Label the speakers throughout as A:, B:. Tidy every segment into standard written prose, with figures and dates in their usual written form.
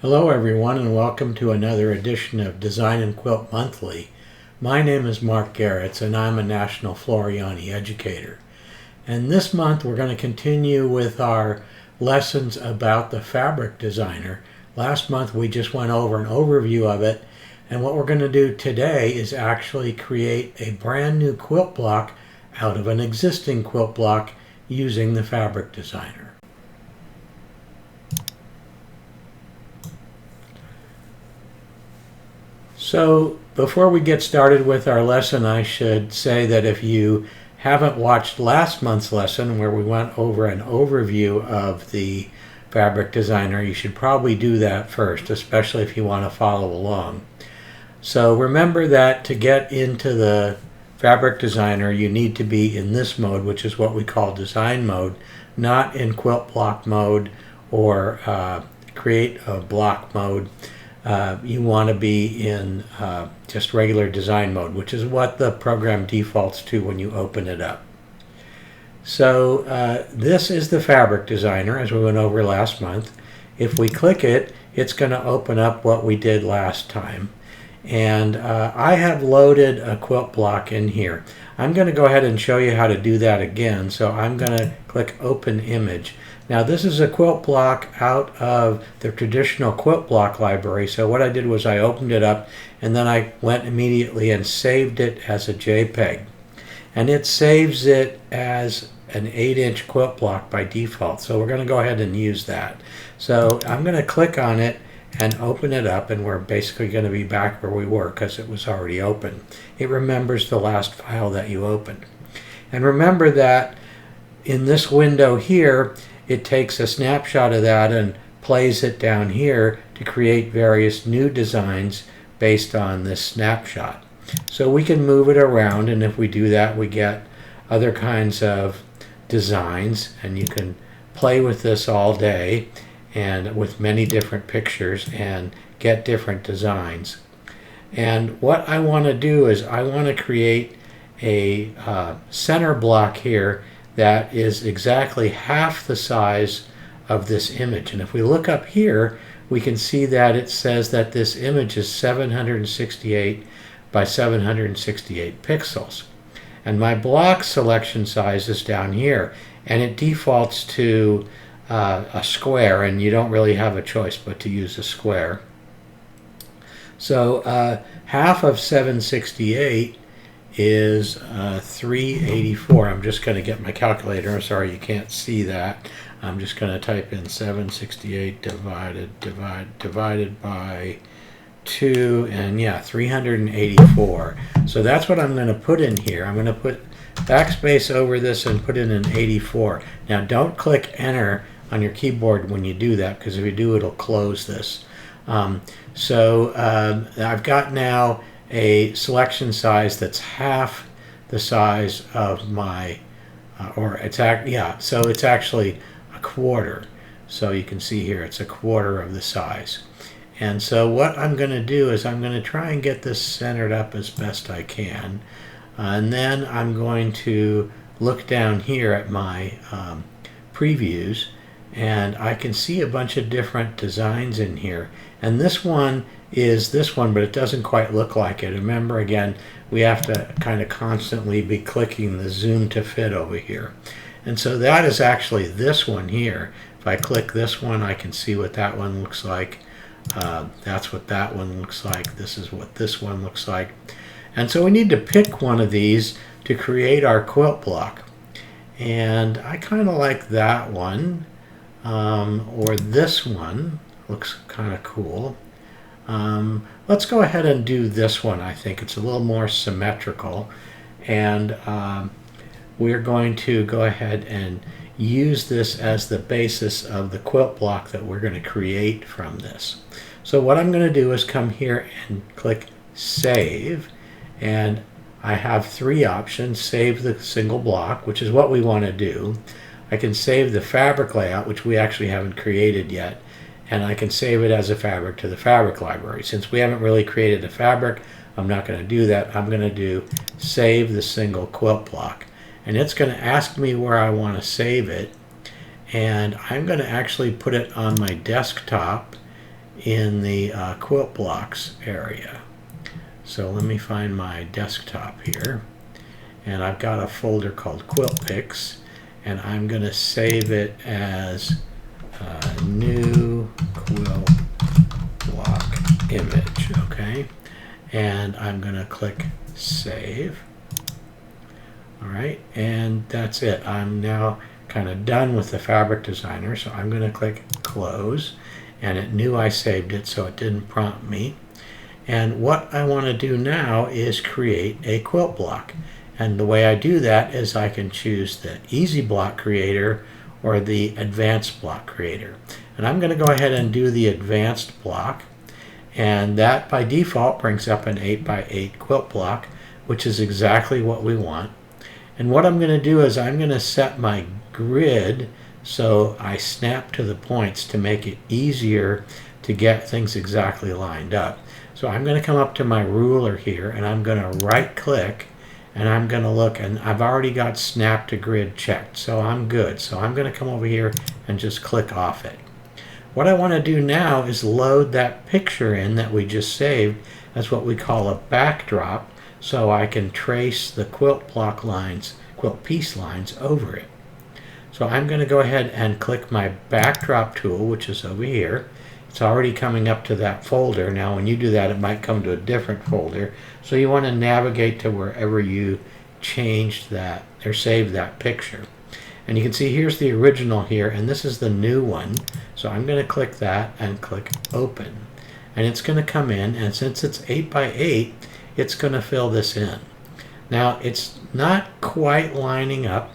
A: Hello everyone and welcome to another edition of Design and Quilt Monthly. My name is Mark Garretts and I'm a National Floriani educator. And this month we're going to continue with our lessons about the fabric designer. Last month we just went over an overview of it, and what we're going to do today is actually create a brand new quilt block out of an existing quilt block using the fabric designer. So before we get started with our lesson, I should say that if you haven't watched last month's lesson where we went over an overview of the fabric designer, you should probably do that first, especially if you want to follow along. So remember that to get into the fabric designer, you need to be in this mode, which is what we call design mode, not in quilt block mode or create a block mode. You want to be in just regular design mode, which is what the program defaults to when you open it up. So this is the fabric designer, as we went over last month. If we click it, it's going to open up what we did last time. And I have loaded a quilt block in here. I'm going to go ahead and show you how to do that again. So I'm going to click Open Image. Now this is a quilt block out of the traditional quilt block library. So what I did was I opened it up and then I went immediately and saved it as a JPEG. And it saves it as an 8-inch quilt block by default. So we're going to go ahead and use that. So I'm going to click on it and open it up, and we're basically going to be back where we were because it was already open. It remembers the last file that you opened. And remember that in this window here, it takes a snapshot of that and plays it down here to create various new designs based on this snapshot. So we can move it around, and if we do that, we get other kinds of designs, and you can play with this all day and with many different pictures and get different designs. And what I want to do is I want to create a center block here that is exactly half the size of this image. And if we look up here, we can see that it says that this image is 768 by 768 pixels. And my block selection size is down here, and it defaults to a square, and you don't really have a choice but to use a square. So half of 768 is 384. I'm just going to get my calculator. I'm sorry you can't see that. I'm just going to type in 768 divided by 2, and yeah, 384. So that's what I'm going to put in here. I'm going to put backspace over this and put in an 84. Now don't click enter on your keyboard when you do that, because if you do, it'll close this. I've got now a selection size that's half the size of my, so it's actually a quarter. So you can see here it's a quarter of the size. And so what I'm going to do is I'm going to try and get this centered up as best I can. And then I'm going to look down here at my previews, and I can see a bunch of different designs in here. And this one is this one, but it doesn't quite look like it. Remember, again, we have to kind of constantly be clicking the zoom to fit over here. And so that is actually this one here. If I click this one, I can see what that one looks like. That's what that one looks like. This is what this one looks like. And so we need to pick one of these to create our quilt block. And I kind of like that one. Or this one looks kind of cool. Let's go ahead and do this one. I think it's a little more symmetrical, and we're going to go ahead and use this as the basis of the quilt block that we're going to create from this. So what I'm going to do is come here and click Save, and I have three options. Save the single block, which is what we want to do. I can save the fabric layout, which we actually haven't created yet, and I can save it as a fabric to the fabric library. Since we haven't really created a fabric, I'm not going to do that. I'm going to do Save the single quilt block, and it's going to ask me where I want to save it, and I'm going to actually put it on my desktop, in the quilt blocks area. So let me find my desktop here, and I've got a folder called Quilt Pics, and I'm going to save it as new quilt block image, okay? And I'm going to click Save. All right, and that's it. I'm now kind of done with the Fabric Designer, so I'm going to click Close, and it knew I saved it, so it didn't prompt me. And what I want to do now is create a quilt block. And the way I do that is I can choose the Easy Block Creator or the Advanced Block Creator. And I'm going to go ahead and do the Advanced Block. And that by default brings up an 8x8 quilt block, which is exactly what we want. And what I'm going to do is I'm going to set my grid so I snap to the points to make it easier to get things exactly lined up. So I'm going to come up to my ruler here, and I'm going to right click, and I'm going to look, and I've already got snap to grid checked, so I'm good. So I'm going to come over here and just click off it. What I want to do now is load that picture in that we just saved as what we call a backdrop, so I can trace the quilt block lines, quilt piece lines over it. So I'm going to go ahead and click my backdrop tool, which is over here. It's already coming up to that folder. Now when you do that, it might come to a different folder. So you want to navigate to wherever you changed that or saved that picture. And you can see here's the original here, and this is the new one. So I'm going to click that and click Open. And it's going to come in, and since it's 8x8, it's going to fill this in. Now it's not quite lining up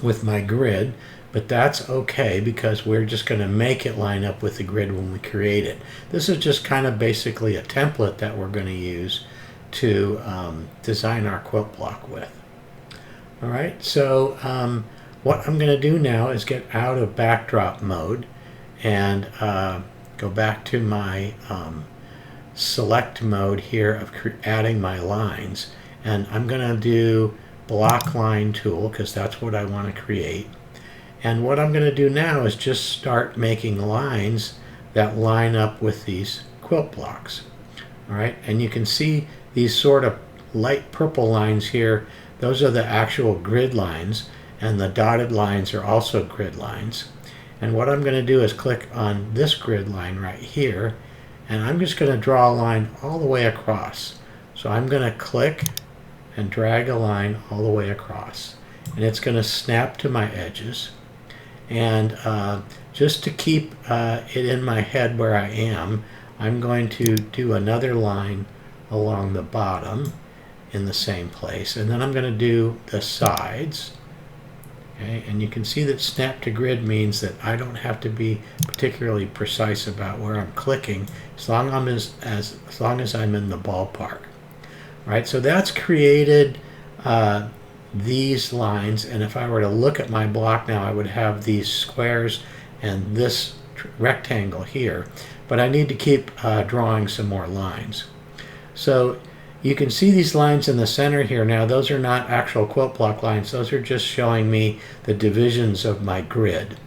A: with my grid, but that's okay because we're just going to make it line up with the grid when we create it. This is just kind of basically a template that we're going to use to design our quilt block with. All right, so what I'm going to do now is get out of backdrop mode and go back to my select mode here of adding my lines, and I'm going to do block line tool because that's what I want to create. And what I'm going to do now is just start making lines that line up with these quilt blocks. All right, and you can see these sort of light purple lines here. Those are the actual grid lines, and the dotted lines are also grid lines. And what I'm going to do is click on this grid line right here, and I'm just going to draw a line all the way across. So I'm going to click and drag a line all the way across, and it's going to snap to my edges. And just to keep it in my head where I am, I'm going to do another line along the bottom in the same place, and then I'm going to do the sides. Okay, and you can see that snap to grid means that I don't have to be particularly precise about where I'm clicking as long as I'm in the ballpark. Right, so that's created these lines, and if I were to look at my block now, I would have these squares and this rectangle here, but I need to keep drawing some more lines. So you can see these lines in the center here. Now those are not actual quilt block lines, those are just showing me the divisions of my grid.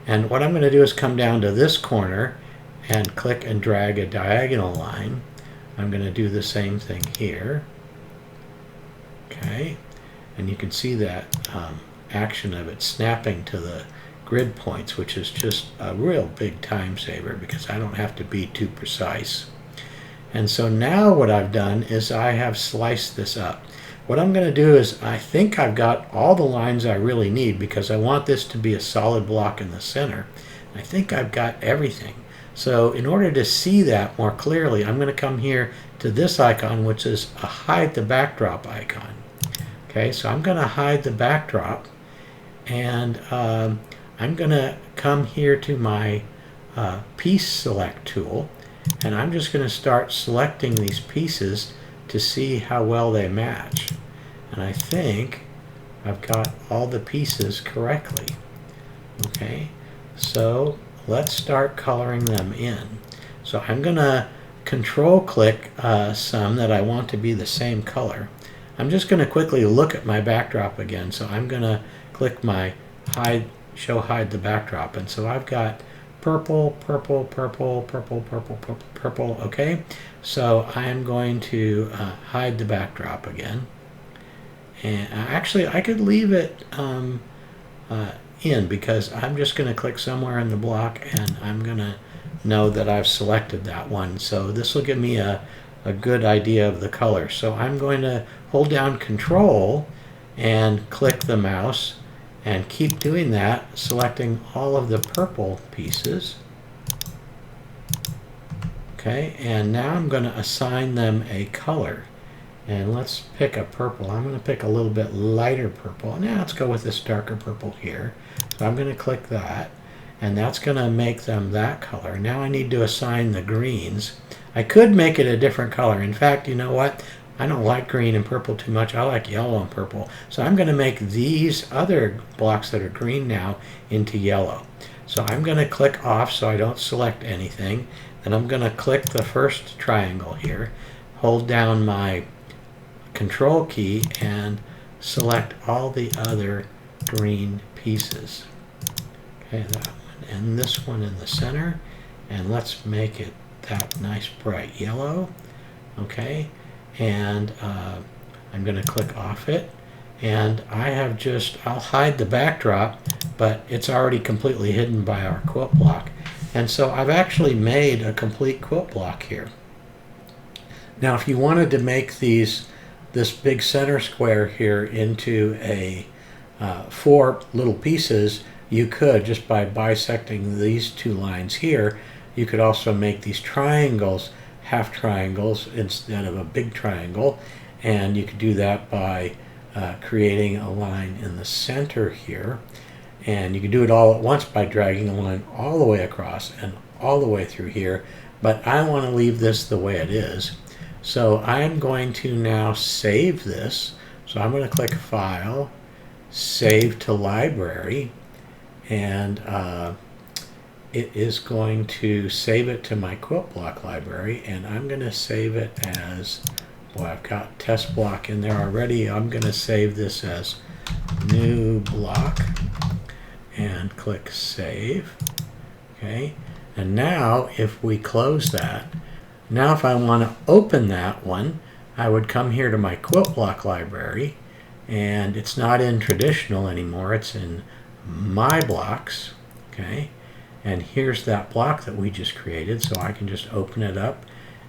A: And what I'm going to do is come down to this corner and click and drag a diagonal line. I'm going to do the same thing here. Okay, and you can see that action of it snapping to the grid points, which is just a real big time saver because I don't have to be too precise. And so now what I've done is I have sliced this up. What I'm going to do is I think I've got all the lines I really need because I want this to be a solid block in the center. I think I've got everything. So in order to see that more clearly, I'm going to come here to this icon, which is a hide the backdrop icon. Okay, so I'm going to hide the backdrop, and I'm going to come here to my piece select tool, and I'm just going to start selecting these pieces to see how well they match. And I think I've got all the pieces correctly. Okay, so let's start coloring them in. So I'm going to control click some that I want to be the same color. I'm just going to quickly look at my backdrop again. So I'm going to click my hide, show hide the backdrop. And so I've got purple, purple, purple, purple, purple, purple, purple. Okay, so I am going to hide the backdrop again. And actually, I could leave it in, because I'm just going to click somewhere in the block and I'm going to know that I've selected that one. So this will give me a good idea of the color. So I'm going to hold down Control and click the mouse and keep doing that, selecting all of the purple pieces. Okay, and now I'm going to assign them a color. And let's pick a purple. I'm going to pick a little bit lighter purple. Now let's go with this darker purple here. So I'm going to click that, and that's going to make them that color. Now I need to assign the greens. I could make it a different color. In fact, you know what? I don't like green and purple too much. I like yellow and purple. So I'm going to make these other blocks that are green now into yellow. So I'm going to click off so I don't select anything. Then I'm going to click the first triangle here, hold down my Control key, and select all the other green pieces. Okay, that one and this one in the center, and let's make it that nice bright yellow. Okay, and I'm going to click off it, and I'll hide the backdrop, but it's already completely hidden by our quilt block. And so I've actually made a complete quilt block here. Now if you wanted to make this big center square here into a 4 little pieces, you could, just by bisecting these 2 lines here. You could also make these triangles half triangles instead of a big triangle, and you could do that by creating a line in the center here, and you can do it all at once by dragging a line all the way across and all the way through here, but I want to leave this the way it is. So I'm going to now save this. So I'm going to click File, Save to Library, and it is going to save it to my quilt block library, and I'm going to save it as, boy, I've got test block in there already. I'm going to save this as new block and click Save. Okay, and now if we close that, now if I want to open that one, I would come here to my quilt block library, and it's not in traditional anymore, it's in my blocks. Okay, and here's that block that we just created, so I can just open it up,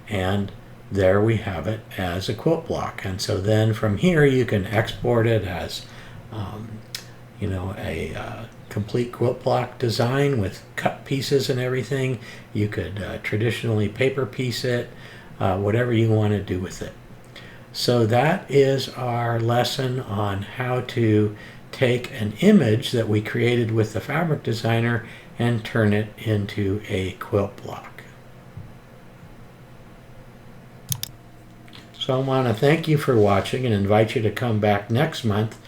A: and there we have it as a quilt block. And so then from here you can export it as you know, a complete quilt block design with cut pieces and everything. You could traditionally paper piece it, whatever you want to do with it. So that is our lesson on how to take an image that we created with the fabric designer and turn it into a quilt block. So I want to thank you for watching and invite you to come back next month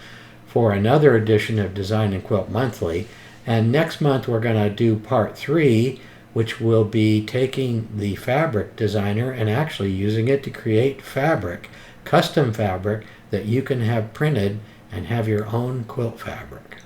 A: for another edition of Design and Quilt Monthly. And next month we're going to do part 3, which will be taking the fabric designer and actually using it to create fabric, custom fabric that you can have printed and have your own quilt fabric.